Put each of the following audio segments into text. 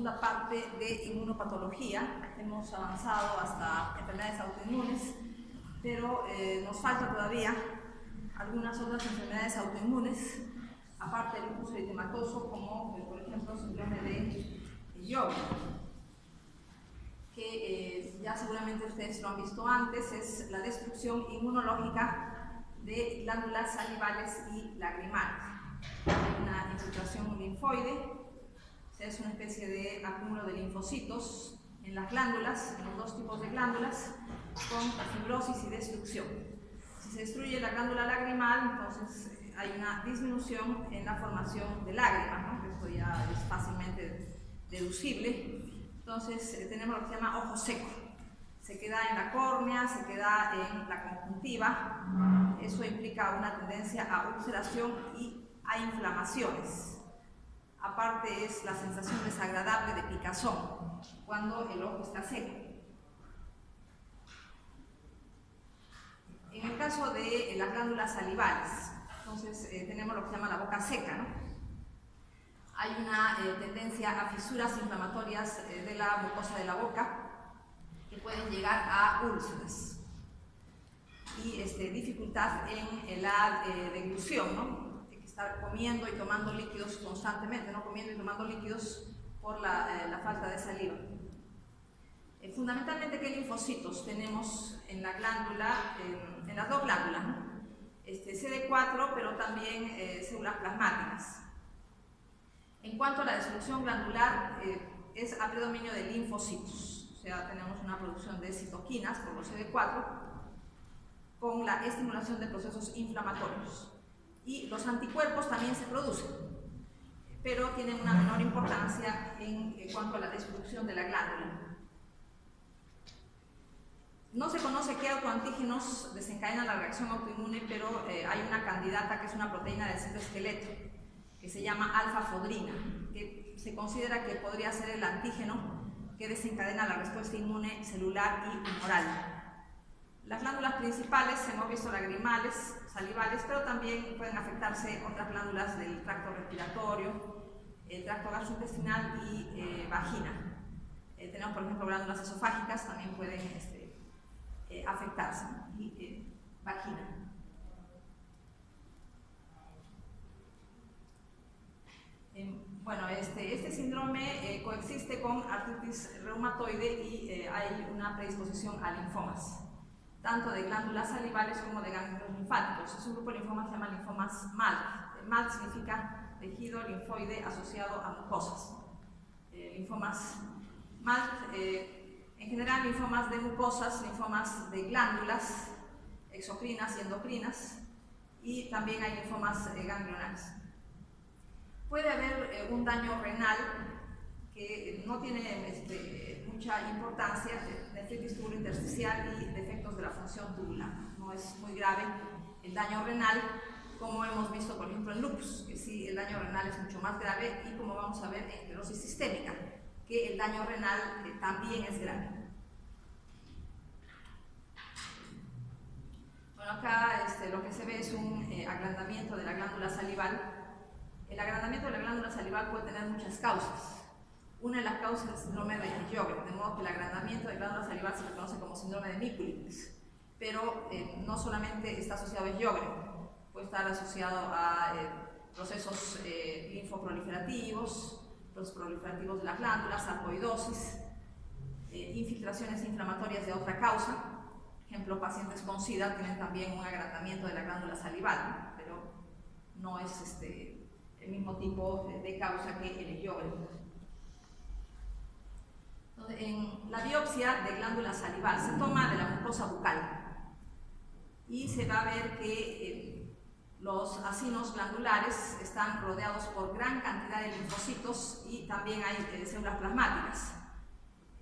segunda parte de inmunopatología. Hemos avanzado hasta enfermedades autoinmunes, pero nos falta todavía algunas otras enfermedades autoinmunes, aparte del lupus eritematoso, como por ejemplo el síndrome de Sjögren, que ya seguramente ustedes lo han visto antes. Es la destrucción inmunológica de glándulas salivales y lagrimales. Hay una infiltración linfoide, es una especie de acúmulo de linfocitos en las glándulas, en los dos tipos de glándulas, con fibrosis y destrucción. Si se destruye la glándula lagrimal, entonces hay una disminución en la formación de lágrimas, ¿no? Esto ya es fácilmente deducible. Entonces tenemos lo que se llama ojo seco. Se queda en la córnea, se queda en la conjuntiva. Eso implica una tendencia a ulceración y a inflamaciones. Aparte es la sensación desagradable de picazón cuando el ojo está seco. En el caso de las glándulas salivales, entonces tenemos lo que se llama la boca seca, ¿no? Hay una tendencia a fisuras inflamatorias de la mucosa de la boca que pueden llegar a úlceras y dificultad en la deglución, ¿no? Estar comiendo y tomando líquidos constantemente, no comiendo y tomando líquidos por la falta de saliva. Fundamentalmente, ¿qué linfocitos tenemos en la glándula, en las dos glándulas, ¿no? CD4, pero también células plasmáticas. En cuanto a la destrucción glandular, es a predominio de linfocitos, o sea, tenemos una producción de citoquinas por los CD4 con la estimulación de procesos inflamatorios. Y los anticuerpos también se producen, pero tienen una menor importancia en cuanto a la destrucción de la glándula. No se conoce qué autoantígenos desencadenan la reacción autoinmune, pero hay una candidata que es una proteína del citoesqueleto, que se llama alfa-fodrina, que se considera que podría ser el antígeno que desencadena la respuesta inmune celular y humoral. Las glándulas principales, hemos visto lagrimales, salivales, pero también pueden afectarse otras glándulas del tracto respiratorio, el tracto gastrointestinal y vagina. Tenemos, por ejemplo, glándulas esofágicas, también pueden afectarse, y vagina. Bueno, este síndrome coexiste con artritis reumatoide y hay una predisposición a linfomas, tanto de glándulas salivales como de ganglios linfáticos. Es un grupo de linfomas que se llama linfomas MALT. MALT significa tejido linfoide asociado a mucosas. Linfomas MALT, en general linfomas de mucosas, linfomas de glándulas exocrinas y endocrinas, y también hay linfomas ganglionales. Puede haber un daño renal que no tiene mucha importancia, nefritis tubulointersticial y defectos de la función tubular. No es muy grave el daño renal, como hemos visto por ejemplo en lupus, que sí, el daño renal es mucho más grave, y como vamos a ver en esclerosis sistémica, que el daño renal también es grave. Bueno, acá lo que se ve es un agrandamiento de la glándula salival. El agrandamiento de la glándula salival puede tener muchas causas. Una de las causas es el síndrome de Sjögren, de modo que el agrandamiento de glándula salival se reconoce como síndrome de Mikulicz, pero no solamente está asociado a Sjögren, puede estar asociado a procesos linfoproliferativos, procesos proliferativos de las glándulas, sarcoidosis, infiltraciones inflamatorias de otra causa. Por ejemplo, pacientes con SIDA tienen también un agrandamiento de la glándula salival, pero no es el mismo tipo de causa que el Sjögren. En la biopsia de glándula salival se toma de la mucosa bucal y se va a ver que los acinos glandulares están rodeados por gran cantidad de linfocitos y también hay células plasmáticas.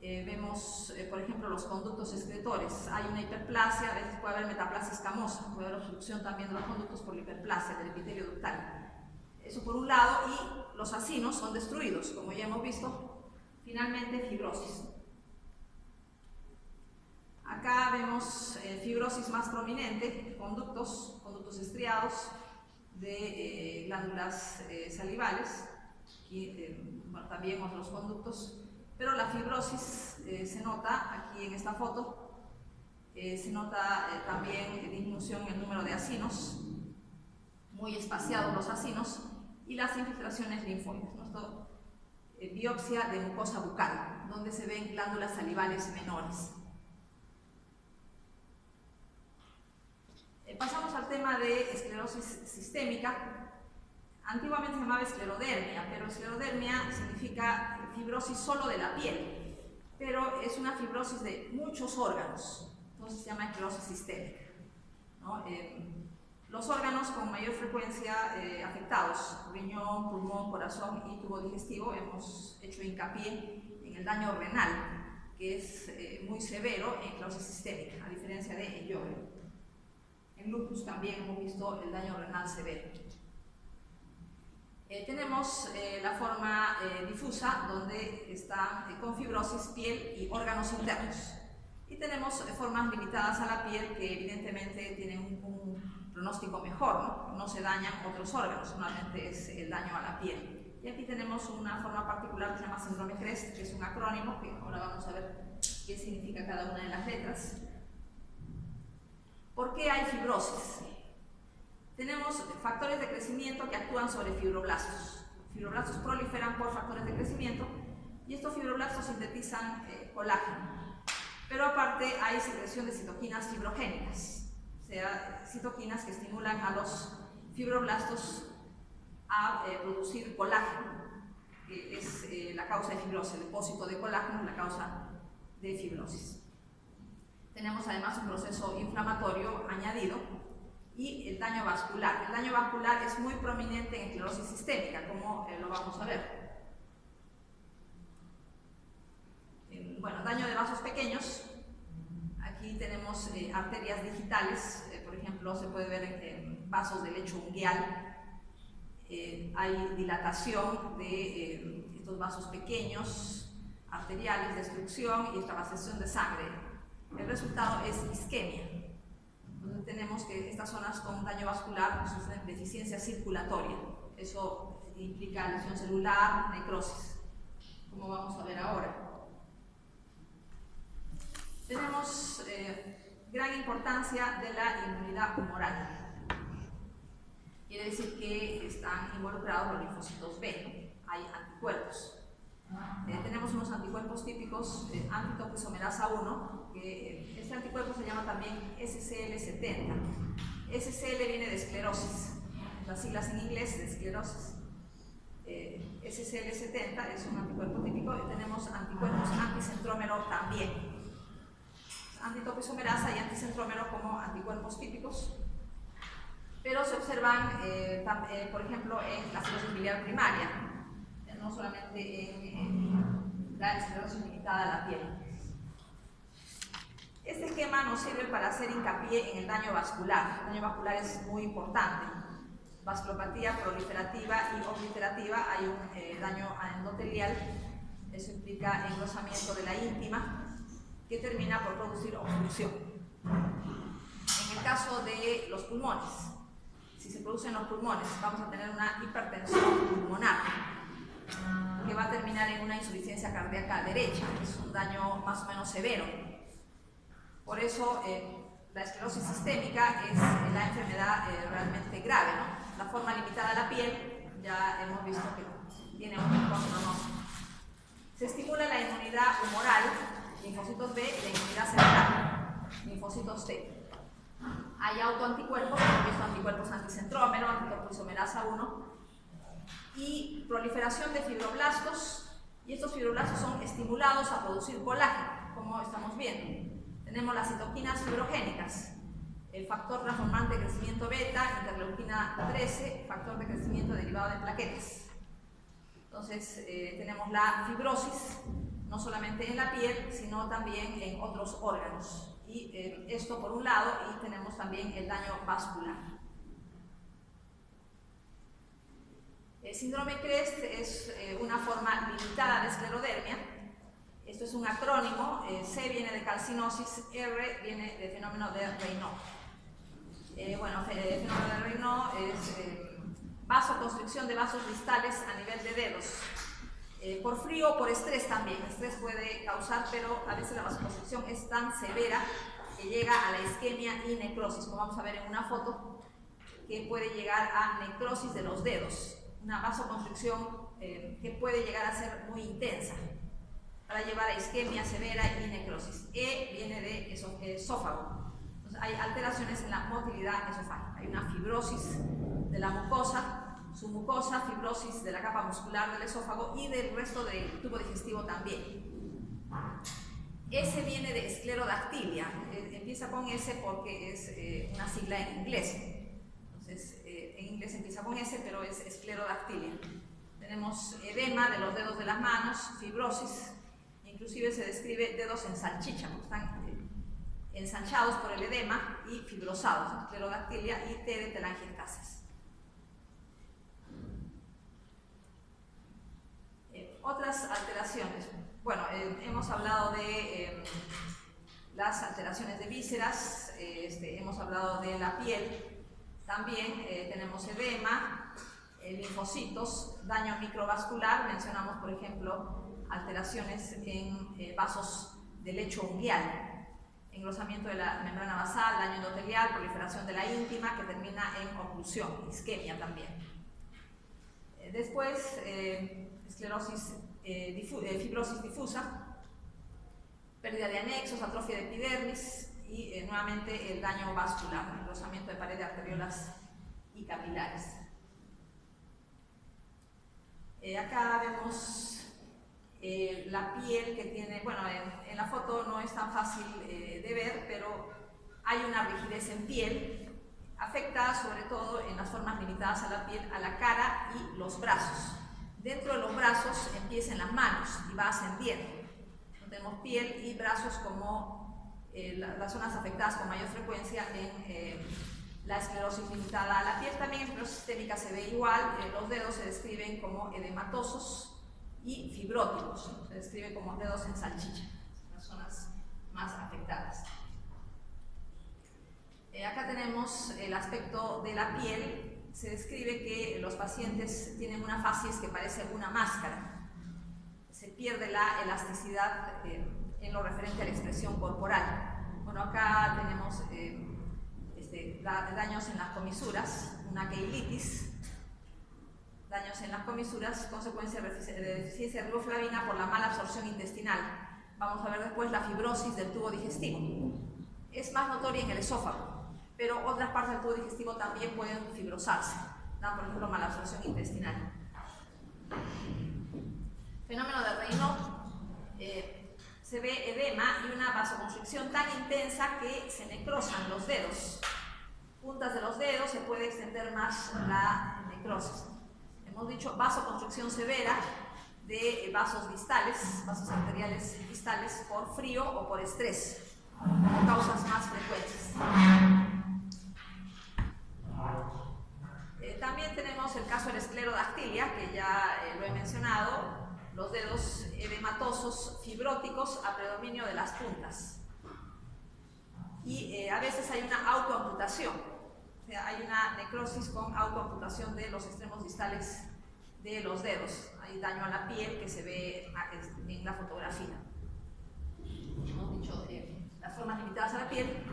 Vemos, por ejemplo, los conductos excretores. Hay una hiperplasia, a veces puede haber metaplasia escamosa, puede haber obstrucción también de los conductos por la hiperplasia del epitelio ductal. Eso por un lado, y los acinos son destruidos, como ya hemos visto. Finalmente, fibrosis. Acá vemos fibrosis más prominente, conductos estriados de glándulas salivales, aquí, bueno, también otros conductos, pero la fibrosis se nota aquí en esta foto, se nota también disminución en el número de acinos, muy espaciados los acinos, y las infiltraciones linfoides. Esto, biopsia de mucosa bucal, donde se ven glándulas salivales menores. Pasamos al tema de esclerosis sistémica. Antiguamente se llamaba esclerodermia, pero esclerodermia significa fibrosis solo de la piel, pero es una fibrosis de muchos órganos, entonces se llama esclerosis sistémica, ¿no? Los órganos con mayor frecuencia afectados, riñón, pulmón, corazón y tubo digestivo, hemos hecho hincapié en el daño renal, que es muy severo en esclerosis sistémica, a diferencia de Sjögren. En lupus también hemos visto el daño renal severo. Tenemos la forma difusa, donde están con fibrosis, piel y órganos internos. Y tenemos formas limitadas a la piel que evidentemente tienen un pronóstico mejor, ¿no? No se dañan otros órganos, solamente es el daño a la piel. Y aquí tenemos una forma particular que se llama síndrome CREST, que es un acrónimo, que ahora vamos a ver qué significa cada una de las letras. ¿Por qué hay fibrosis? Tenemos factores de crecimiento que actúan sobre fibroblastos. Fibroblastos proliferan por factores de crecimiento y estos fibroblastos sintetizan colágeno. Pero aparte hay secreción de citoquinas fibrogénicas, o sea, citoquinas que estimulan a los fibroblastos a producir colágeno, que es la causa de fibrosis. El depósito de colágeno es la causa de fibrosis. Tenemos además un proceso inflamatorio añadido y el daño vascular. El daño vascular es muy prominente en esclerosis sistémica, como lo vamos a ver. Bueno, daño de vasos pequeños. Aquí tenemos arterias digitales, por ejemplo, se puede ver en vasos de lecho unguial. Hay dilatación de estos vasos pequeños, arteriales, destrucción y extravasación de sangre. El resultado es isquemia. Entonces tenemos que estas zonas con daño vascular sufren deficiencia circulatoria. Eso implica lesión celular, necrosis, como vamos a ver ahora. Tenemos gran importancia de la inmunidad humoral. Quiere decir que están involucrados los linfocitos B, hay anticuerpos. Tenemos unos anticuerpos típicos, antitopoisomerasa 1, que este anticuerpo se llama también SCL70. SCL viene de esclerosis, las siglas en inglés de esclerosis. SCL70 es un anticuerpo típico y tenemos anticuerpos anticentrómero también. Antitopoisomerasa y anticentrómero como anticuerpos típicos, pero se observan, por ejemplo, en la esclerosis biliar primaria, no solamente en la esclerosis limitada a la piel. Este esquema nos sirve para hacer hincapié en el daño vascular. El daño vascular es muy importante. Vasculopatía proliferativa y obliterativa, hay un daño endotelial, eso implica engrosamiento de la íntima, que termina por producir obstrucción. En el caso de los pulmones, si se produce en los pulmones, vamos a tener una hipertensión pulmonar, que va a terminar en una insuficiencia cardíaca derecha, es un daño más o menos severo. Por eso la esclerosis sistémica es la enfermedad realmente grave, ¿no? La forma limitada a la piel, ya hemos visto que tiene un mejor pronóstico. Se estimula la inmunidad humoral, linfocitos B, y la inmunidad cerebral, linfocitos T. Hay autoanticuerpos, hemos visto anticuerpos anticentrómero, antitopoisomerasa 1, y proliferación de fibroblastos, y estos fibroblastos son estimulados a producir colágeno, como estamos viendo. Tenemos las citoquinas fibrogénicas, el factor transformante de crecimiento beta, interleuquina 13, factor de crecimiento derivado de plaquetas. Entonces tenemos la fibrosis, no solamente en la piel, sino también en otros órganos. Y esto por un lado, y tenemos también el daño vascular. El síndrome CREST es una forma limitada de esclerodermia. Esto es un acrónimo, C viene de calcinosis, R viene de fenómeno de Raynaud. Bueno, el fenómeno de Raynaud es vasoconstricción de vasos distales a nivel de dedos. Por frío o por estrés también. El estrés puede causar, pero a veces la vasoconstricción es tan severa que llega a la isquemia y necrosis, como vamos a ver en una foto, que puede llegar a necrosis de los dedos. Una vasoconstricción que puede llegar a ser muy intensa para llevar a isquemia severa y necrosis. Viene de esófago. Entonces, hay alteraciones en la motilidad esofágica. Hay una fibrosis de la mucosa, su mucosa, fibrosis de la capa muscular del esófago y del resto del tubo digestivo también. S viene de esclerodactilia. Empieza con S porque es una sigla en inglés. Entonces, en inglés empieza con S, pero es esclerodactilia. Tenemos edema de los dedos de las manos, fibrosis, inclusive se describe dedos en salchicha, porque están ensanchados por el edema y fibrosados, esclerodactilia y T de telangiectasis. Otras alteraciones. Bueno, hemos hablado de las alteraciones de vísceras, hemos hablado de la piel, también tenemos edema, linfocitos, daño microvascular, mencionamos por ejemplo alteraciones en vasos de lecho unguial, engrosamiento de la membrana basal, daño endotelial, proliferación de la íntima que termina en oclusión, isquemia también. Después, esclerosis, fibrosis difusa, pérdida de anexos, atrofia de epidermis y nuevamente el daño vascular, engrosamiento de pared de arteriolas y capilares. Acá vemos la piel que tiene, bueno, en la foto no es tan fácil de ver, pero hay una rigidez en piel, afecta sobre todo en las formas limitadas a la piel, a la cara y los brazos. Dentro de los brazos empieza en las manos y va ascendiendo. Tenemos piel y brazos como las zonas afectadas con mayor frecuencia en la esclerosis limitada a la piel. También en esclerosis sistémica se ve igual, los dedos se describen como edematosos y fibróticos, se describe como dedos en salchicha, las zonas más afectadas. Acá tenemos el aspecto de la piel. Se describe que los pacientes tienen una facies que parece una máscara. Se pierde la elasticidad en lo referente a la expresión corporal. Bueno, acá tenemos daños en las comisuras, una queilitis, daños en las comisuras, consecuencia de deficiencia de riboflavina por la mala absorción intestinal. Vamos a ver después la fibrosis del tubo digestivo. Es más notoria en el esófago, pero otras partes del tubo digestivo también pueden fibrosarse, dan por ejemplo mala absorción intestinal. Fenómeno de Raynaud, se ve edema y una vasoconstricción tan intensa que se necrosan los dedos. Puntas de los dedos se puede extender más la necrosis. Hemos dicho vasoconstricción severa de vasos distales, vasos arteriales distales por frío o por estrés, causas más frecuentes. También tenemos el caso de la esclerodactilia, que ya lo he mencionado, los dedos edematosos fibróticos a predominio de las puntas. Y a veces hay una autoamputación, o sea, hay una necrosis con autoamputación de los extremos distales de los dedos. Hay daño a la piel que se ve en la fotografía. Hemos dicho las formas limitadas a la piel.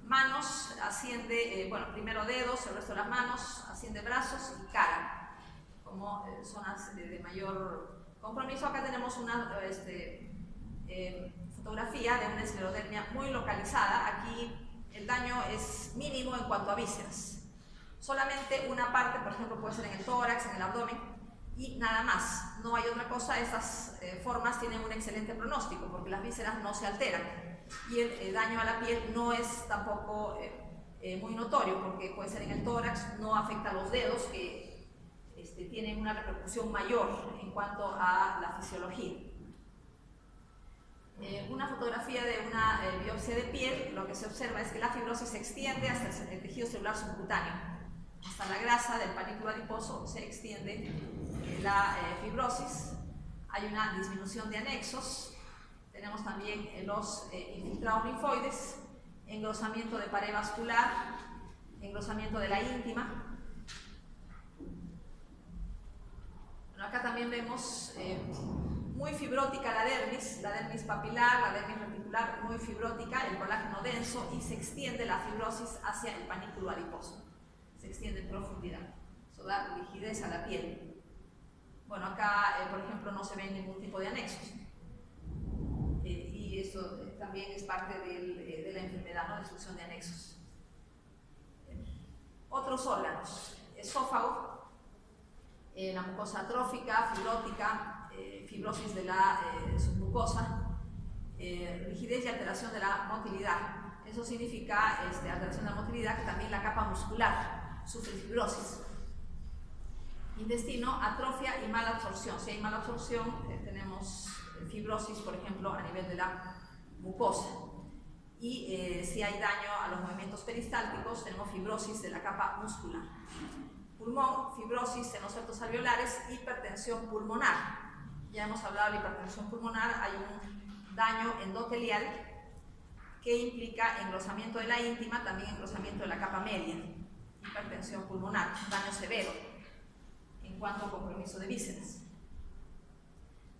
Manos, asciende, bueno, primero dedos, el resto de las manos, asciende brazos y cara, como zonas de mayor compromiso. Acá tenemos una fotografía de una esclerodermia muy localizada. Aquí el daño es mínimo en cuanto a vísceras. Solamente una parte, por ejemplo, puede ser en el tórax, en el abdomen, y nada más. No hay otra cosa. Estas formas tienen un excelente pronóstico porque las vísceras no se alteran. Y el daño a la piel no es tampoco muy notorio porque puede ser en el tórax, no afecta a los dedos que tienen una repercusión mayor en cuanto a la fisiología. Una fotografía de una biopsia de piel, lo que se observa es que la fibrosis se extiende hasta el tejido celular subcutáneo. Hasta la grasa del panículo adiposo se extiende la fibrosis. Hay una disminución de anexos. Tenemos también los infiltrados linfoides, engrosamiento de pared vascular, engrosamiento de la íntima. también vemos muy fibrótica la dermis papilar, la dermis reticular muy fibrótica, el colágeno denso, y se extiende la fibrosis hacia el panículo adiposo. Se extiende en profundidad. Eso da rigidez a la piel. Bueno, acá, por ejemplo, no se ven ningún tipo de anexos. Y eso también es parte de la enfermedad, ¿no? Destrucción de anexos. Otros órganos: esófago, la mucosa atrófica, fibrótica, fibrosis de la submucosa, rigidez y alteración de la motilidad. Eso significa alteración de la motilidad, que también la capa muscular sufre fibrosis. Intestino, atrofia y mala absorción. Si hay mala absorción, tenemos fibrosis, por ejemplo, a nivel de la mucosa. Y si hay daño a los movimientos peristálticos, tenemos fibrosis de la capa muscular. Pulmón, fibrosis en los septos alveolares, hipertensión pulmonar. Ya hemos hablado de la hipertensión pulmonar. Hay un daño endotelial que implica engrosamiento de la íntima, también engrosamiento de la capa media. Hipertensión pulmonar, daño severo en cuanto a compromiso de vísceras.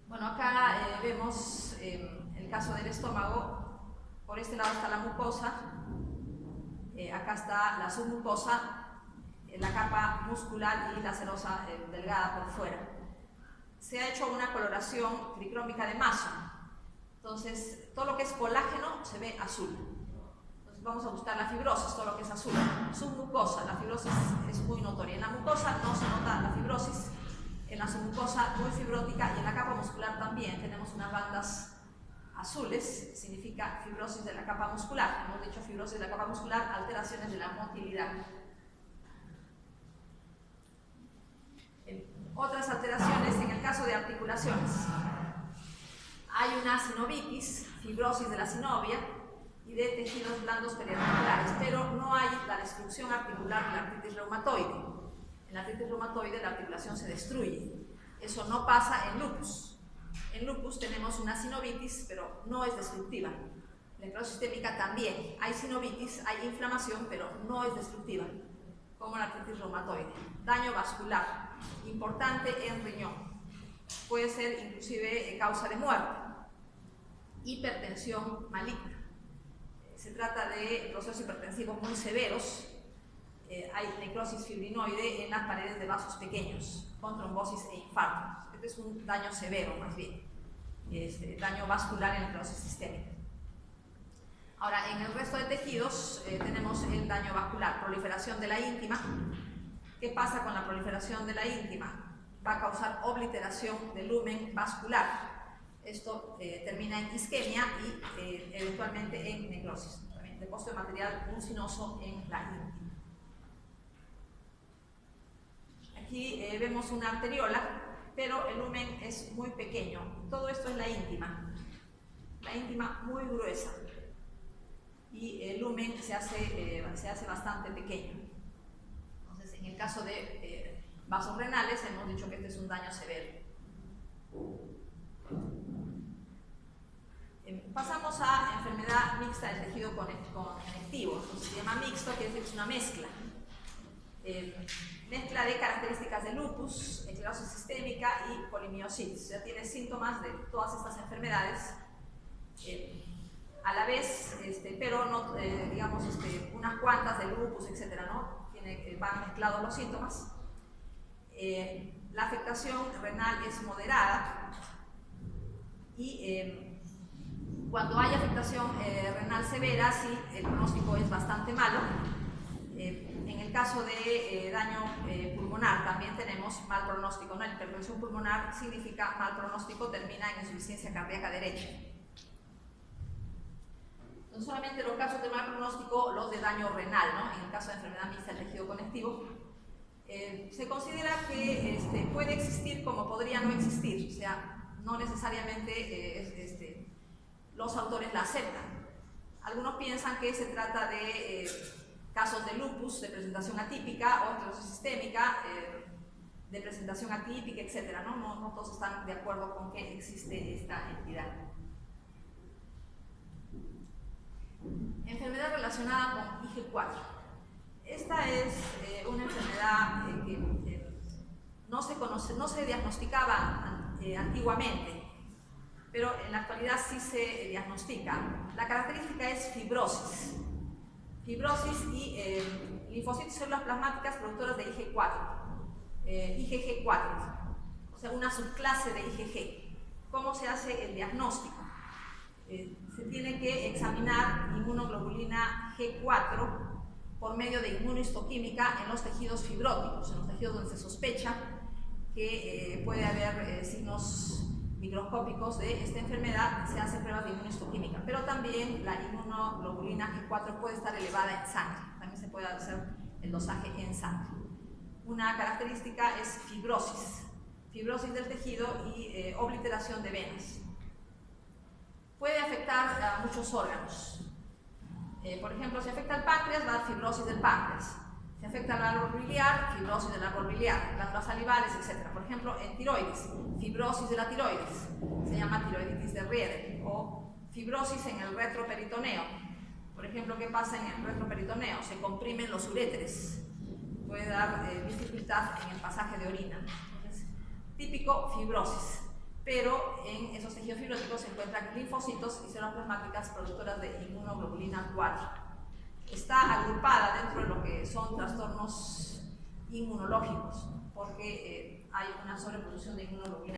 Bueno, acá vemos el caso del estómago. Por este lado está la mucosa, acá está la submucosa, la capa muscular y la serosa delgada por fuera. Se ha hecho una coloración tricrómica de Mason. Entonces, todo lo que es colágeno se ve azul. Entonces, vamos a buscar la fibrosis, todo lo que es azul. Submucosa, la fibrosis es muy notoria. En la mucosa no se nota la fibrosis, en la submucosa muy fibrótica, y en la capa muscular también tenemos unas bandas azules, que significa fibrosis de la capa muscular. Hemos dicho fibrosis de la capa muscular, alteraciones de la motilidad. Otras alteraciones en el caso de articulaciones. Hay una sinovitis, fibrosis de la sinovia y de tejidos blandos periarticulares, pero no hay la destrucción articular de la artritis reumatoide. En la artritis reumatoide la articulación se destruye. Eso no pasa en lupus. En lupus tenemos una sinovitis, pero no es destructiva. La necrosis sistémica también. Hay sinovitis, hay inflamación, pero no es destructiva, como la artritis reumatoide. Daño vascular, importante en riñón. Puede ser inclusive causa de muerte. Hipertensión maligna. Se trata de procesos hipertensivos muy severos. Hay necrosis fibrinoide en las paredes de vasos pequeños, con trombosis e infarto. Este es un daño severo, más bien. Daño vascular en la necrosis sistémica. Ahora, en el resto de tejidos tenemos el daño vascular, proliferación de la íntima. ¿Qué pasa con la proliferación de la íntima? Va a causar obliteración del lumen vascular. Esto termina en isquemia y eventualmente en necrosis. También depósito de material mucinoso en la íntima. Aquí vemos una arteriola, pero el lumen es muy pequeño. Todo esto es la íntima muy gruesa, y el lumen se hace bastante pequeño. Entonces, en el caso de vasos renales, hemos dicho que este es un daño severo. Pasamos a enfermedad mixta del tejido conectivo. Entonces, se llama mixto, quiere decir que es una mezcla. Mezcla de características de lupus, esclerosis sistémica y polimiositis. Ya tiene síntomas de todas estas enfermedades a la vez, pero no, digamos, unas cuantas de lupus, etcétera, ¿no? Van mezclados los síntomas. La afectación renal es moderada, y cuando hay afectación renal severa, sí, el pronóstico es bastante malo. En el caso de daño pulmonar también tenemos mal pronóstico, ¿no? La hipertensión pulmonar significa mal pronóstico, termina en insuficiencia cardíaca derecha. No solamente los casos de mal pronóstico, los de daño renal, ¿no? En el caso de enfermedad mixta del tejido conectivo, se considera que puede existir como podría no existir, o sea, no necesariamente los autores la aceptan. Algunos piensan que se trata de casos de lupus de presentación atípica o esclerosis sistémica de presentación atípica, etc. No todos están de acuerdo con que existe esta entidad. Enfermedad relacionada con IG4. Esta es una enfermedad que no se diagnosticaba antiguamente, pero en la actualidad sí se diagnostica. La característica es fibrosis. Fibrosis y linfocitos y células plasmáticas productoras de IG4, IgG4, o sea, una subclase de IgG. ¿Cómo se hace el diagnóstico? Se tiene que examinar inmunoglobulina G4 por medio de inmunohistoquímica en los tejidos fibróticos, en los tejidos donde se sospecha que puede haber signos microscópicos de esta enfermedad. Se hacen pruebas de inmunohistoquímica, pero también la inmunoglobulina G4 puede estar elevada en sangre, también se puede hacer el dosaje en sangre. Una característica es fibrosis del tejido y obliteración de venas. Puede afectar a muchos órganos. Por ejemplo, si afecta al páncreas, va a dar fibrosis del páncreas. Si afecta al árbol biliar, fibrosis del árbol biliar, glándulas salivales, etc. Por ejemplo, en tiroides, fibrosis de la tiroides, se llama tiroiditis de Rieder, o fibrosis en el retroperitoneo. Por ejemplo, ¿qué pasa en el retroperitoneo? Se comprimen los uréteres, puede dar dificultad en el pasaje de orina. Entonces, típico fibrosis, pero en esos tejidos fibróticos se encuentran linfocitos y células plasmáticas productoras de inmunoglobulina 4. Está agrupada dentro de lo que son trastornos inmunológicos, porque hay una sobreproducción de inmunoglobulina